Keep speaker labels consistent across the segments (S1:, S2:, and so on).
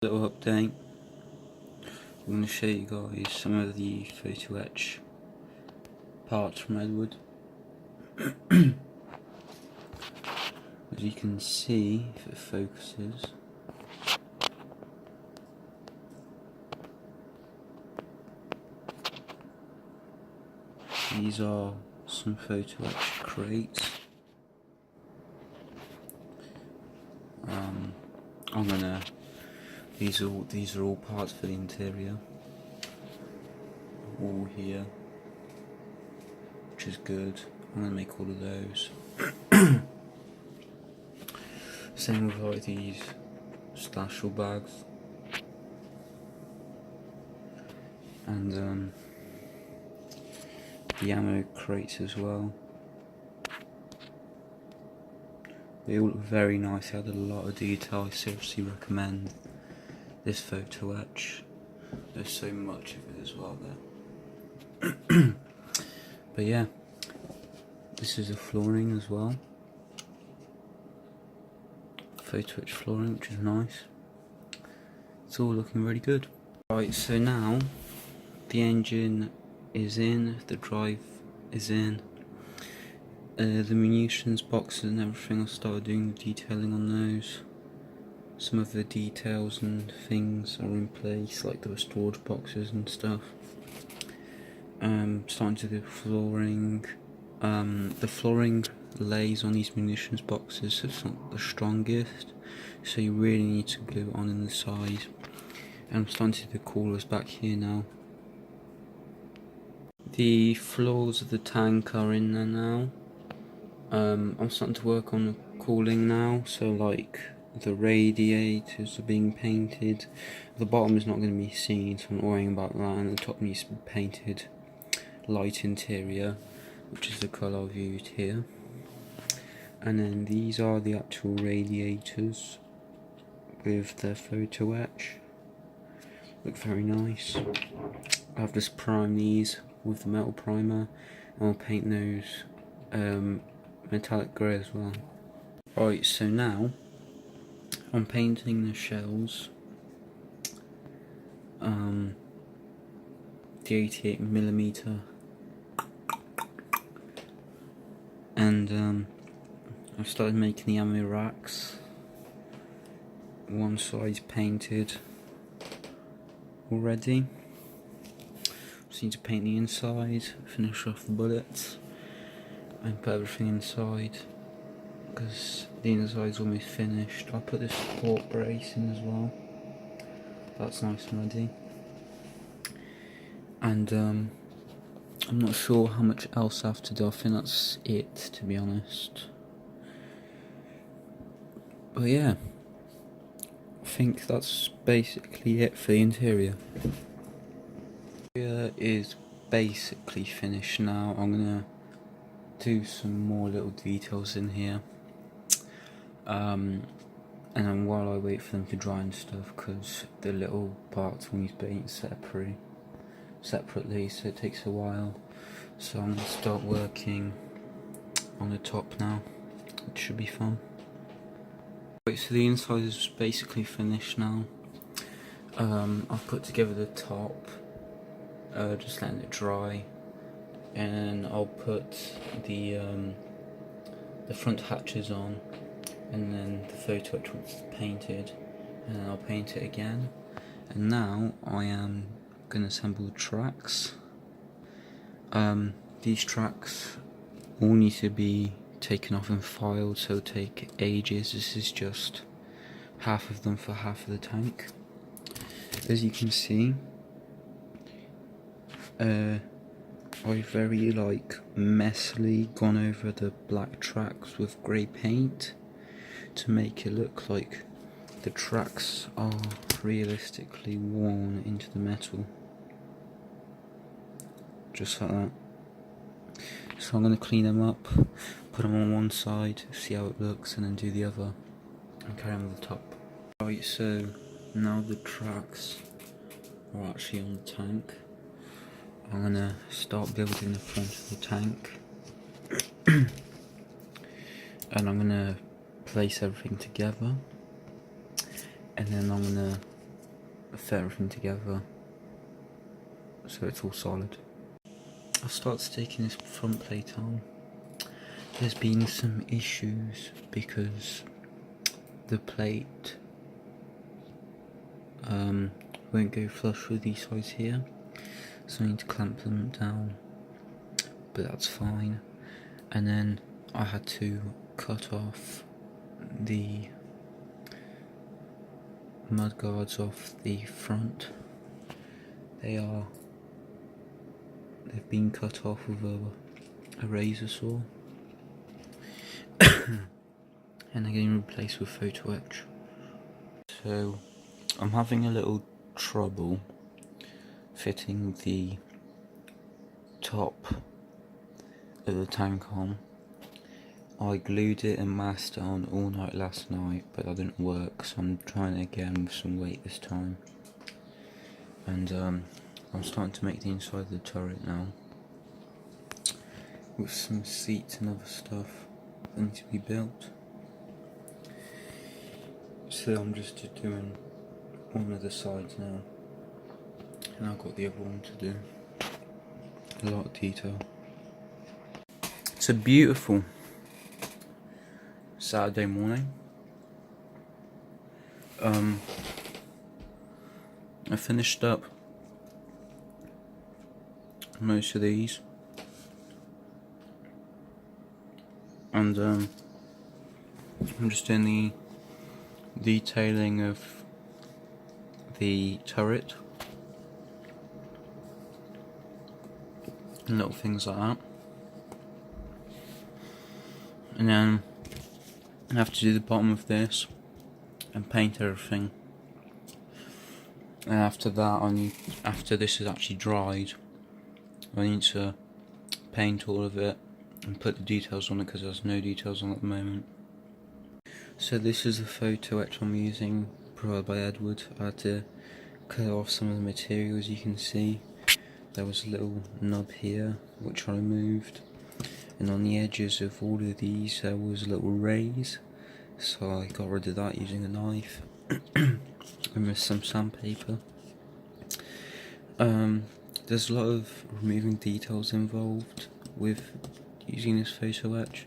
S1: Little update. I'm going to show you guys some of the photo etch parts from Edward. As you can see, if it focuses, these are some photo etch crates. These are all parts for the interior. All here, which is good. I'm gonna make all of those. Same with like these stasher bags, and the ammo crates as well. They all look very nice. They had a lot of detail. I seriously recommend this photo etch. There's so much of it as well there. But yeah, this is the flooring as well. Photo etch flooring, which is nice. It's all looking really good. Right, so now the engine is in, the drive is in. The munitions boxes and everything, I started doing the detailing on those. Some of the details and things are in place, like the storage boxes and stuff. Starting to do flooring. The flooring lays on these munitions boxes, so it's not the strongest, so you really need to glue it on in the side. And I'm starting to do the coolers back here now. The floors of the tank are in there now. I'm starting to work on the cooling now, so like the radiators are being painted. The bottom is not going to be seen, so I'm not worrying about that, and the top needs to be painted light interior, which is the colour I've used here. And then these are the actual radiators with their photo etch. Look very nice. I've just primed these with the metal primer, and I'll paint those metallic grey as well. Right, so now I'm painting the shells. The 88mm, and I've started making the ammo racks. One side's painted already. Just need to paint the inside, finish off the bullets, and put everything inside, because the inside's almost finished. I'll put this support brace in as well. That's nice and ready. And I'm not sure how much else I have to do. I think that's it, to be honest. But yeah, I think that's basically it for the interior. The interior is basically finished now. I'm gonna do some more little details in here, and then while I wait for them to dry and stuff, because the little parts will need paint separately, so it takes a while. So I'm gonna start working on the top now, which should be fun. Right, so the inside is basically finished now. I've put together the top, just letting it dry, and I'll put the front hatches on, and then the photo etch once it's painted, and then I'll paint it again. And now I am going to assemble the tracks. These tracks all need to be taken off and filed, so it'll take ages. This is just half of them for half of the tank. As you can see, I very messily gone over the black tracks with grey paint to make it look like the tracks are realistically worn into the metal, just like that. So I'm going to clean them up, put them on one side, see how it looks, and then do the other, and carry on with the top. Right, so now the tracks are actually on the tank. I'm going to start building the front of the tank, and I'm going to place everything together, and then I'm going to fit everything together so it's all solid. I'll start taking this front plate on. There's been some issues because the plate won't go flush with these sides here, so I need to clamp them down, but that's fine. And then I had to cut off the mud guards off the front. They've been cut off with a razor saw and they're getting replaced with photo etch. So I'm having a little trouble fitting the top of the tank on. I glued it and masked it on all night last night, but that didn't work, so I'm trying it again with some weight this time. And I'm starting to make the inside of the turret now, with some seats and other stuff that need to be built. So I'm just doing one of the sides now, and I've got the other one to do. A lot of detail. It's a beautiful Saturday morning. I finished up most of these, and I'm just doing the detailing of the turret and little things like that. And then I have to do the bottom of this and paint everything. And after that, after this is actually dried, I need to paint all of it and put the details on it, because there's no details on it at the moment. So this is the photo etch I'm using, provided by Edward. I had to cut off some of the materials. You can see there was a little nub here which I removed, and on the edges of all of these there was a little raise, so I got rid of that using a knife and with some sandpaper. There's a lot of removing details involved with using this photo etch,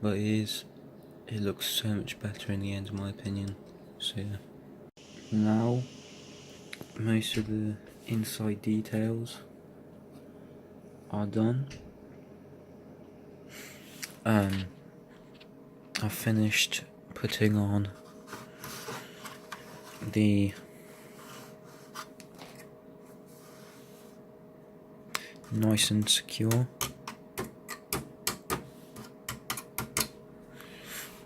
S1: but it looks so much better in the end, in my opinion. So yeah. Now most of the inside details are done. I finished putting on the nice and secure.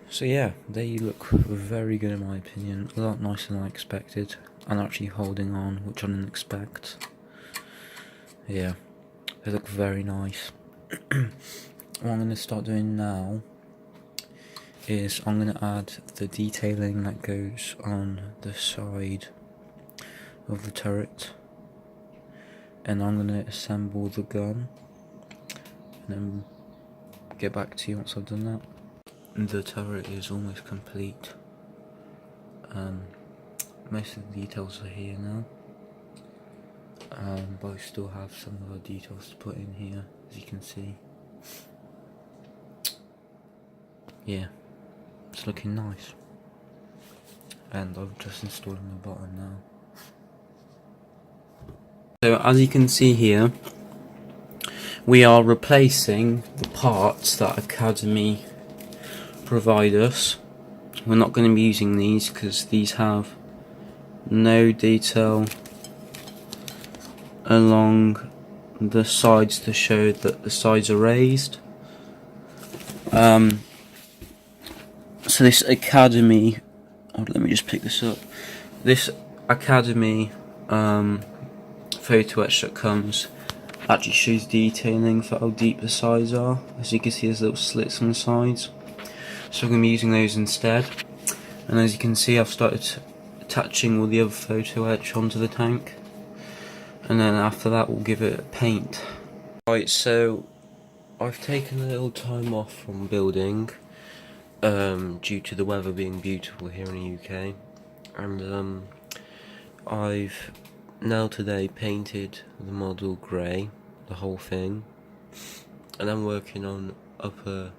S1: So yeah, they look very good in my opinion, a lot nicer than I expected, and actually holding on, which I didn't expect. Yeah, they look very nice. What I'm going to start doing now is I'm going to add the detailing that goes on the side of the turret, and I'm going to assemble the gun and then get back to you once I've done that. The turret is almost complete. Most of the details are here now, but I still have some other details to put in here, as you can see. Yeah, it's looking nice, and I'm just installing the bottom now. So as you can see here, we are replacing the parts that Academy provide us. We're not going to be using these because these have no detail along the sides to show that the sides are raised. So this Academy, let me just pick this up. This Academy photo etch that comes actually shows detailing for how deep the sides are. As you can see, there's little slits on the sides, so I'm going to be using those instead. And as you can see, I've started attaching all the other photo etch onto the tank, and then after that we'll give it a paint. Right, so I've taken a little time off from building due to the weather being beautiful here in the UK, and I've now today painted the model grey, the whole thing, and I'm working on upper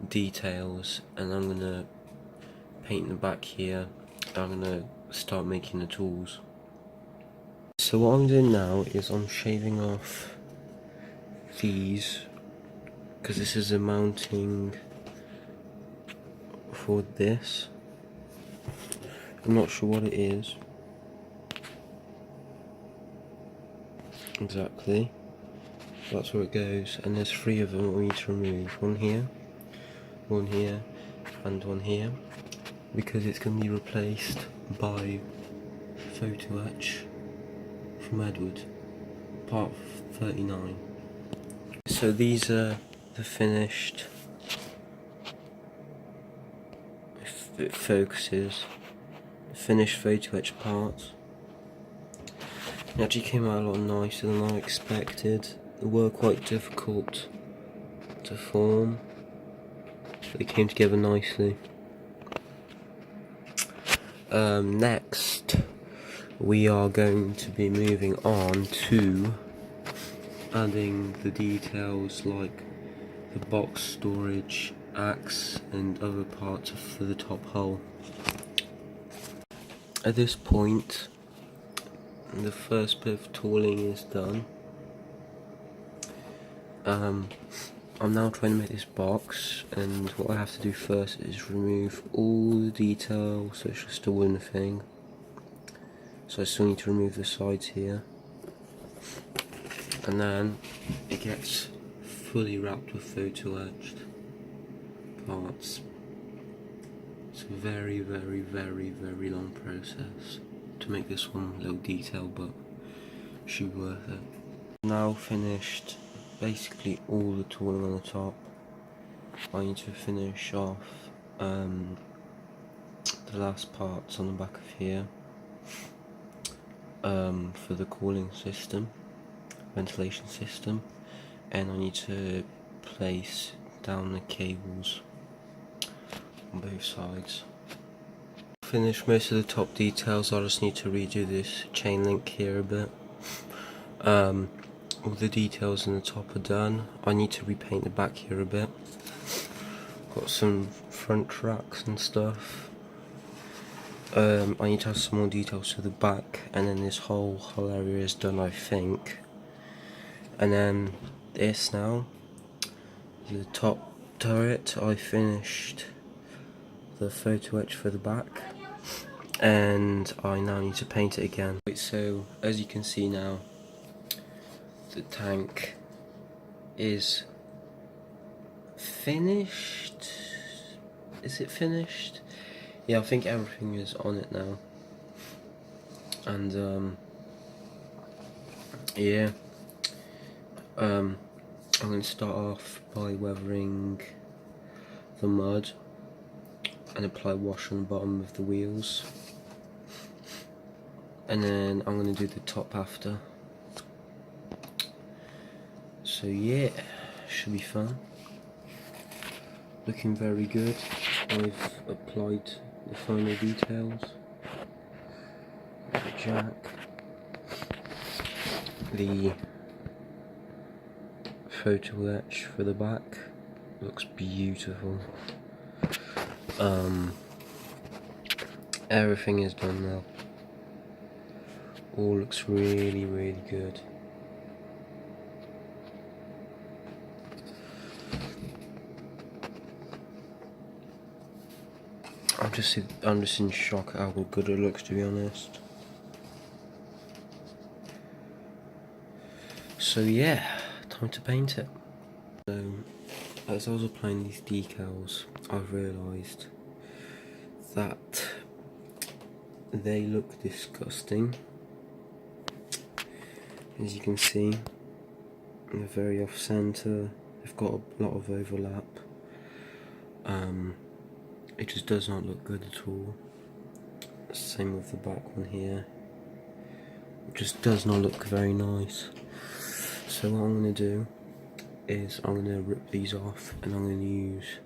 S1: details, and I'm gonna paint the back here. I'm gonna start making the tools. So what I'm doing now is I'm shaving off these, because this is a mounting for this. I'm not sure what it is exactly. That's where it goes, and there's 3 of them we need to remove. One here, and one here, because it's going to be replaced by photo etch from Edward, part 39. So these are the finished focuses, finished photo etch parts. It actually came out a lot nicer than I expected. They were quite difficult to form, but they came together nicely. Next, we are going to be moving on to adding the details like the box storage, axe, and other parts for the top hull. At this point, the first bit of tooling is done. I'm now trying to make this box, and what I have to do first is remove all the details, so it's just a wooden thing. So I still need to remove the sides here, and then it gets fully wrapped with photo etched parts. It's a very, very, very, very long process to make this one little detail, but it should be worth it. Now finished basically all the tooling on the top. I need to finish off the last parts on the back of here for the cooling system, ventilation system, and I need to place down the cables on both sides. Finish most of the top details. I just need to redo this chain link here a bit. All the details in the top are done. I need to repaint the back here a bit. Got some front tracks and stuff. I need to have some more details to the back, and then this whole area is done, I think. And then this now, the top turret, I finished the photo etch for the back, and I now need to paint it again. So as you can see now, the tank is finished. Is it finished? Yeah, I think everything is on it now. And yeah, I'm going to start off by weathering the mud and apply wash on the bottom of the wheels, and then I'm going to do the top after. So yeah, should be fun. Looking very good. I've applied the final details. The jack, the photo etch for the back looks beautiful. Everything is done now. All looks really, really good. I'm just in shock at how good it looks, to be honest. So yeah, time to paint it. So as I was applying these decals, I've realised that they look disgusting. As you can see, they're very off centre. They've got a lot of overlap. It just does not look good at all. Same with the back one here. It just does not look very nice. So what I'm going to do is I'm going to rip these off, and I'm going to use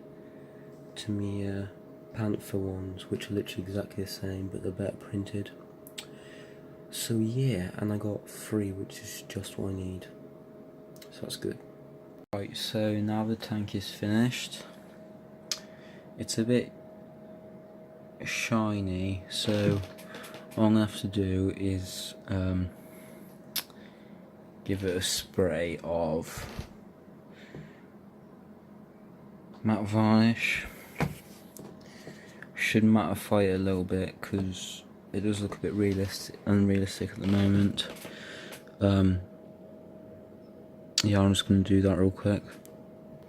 S1: Tamiya Panther ones, which are literally exactly the same, but they're better printed. So yeah, and I got 3, which is just what I need. So that's good. Right, so now the tank is finished. It's a bit shiny, so what I'm gonna have to do is give it a spray of matte varnish. Should mattify it a little bit because it does look a bit unrealistic at the moment. Yeah, I'm just gonna do that real quick.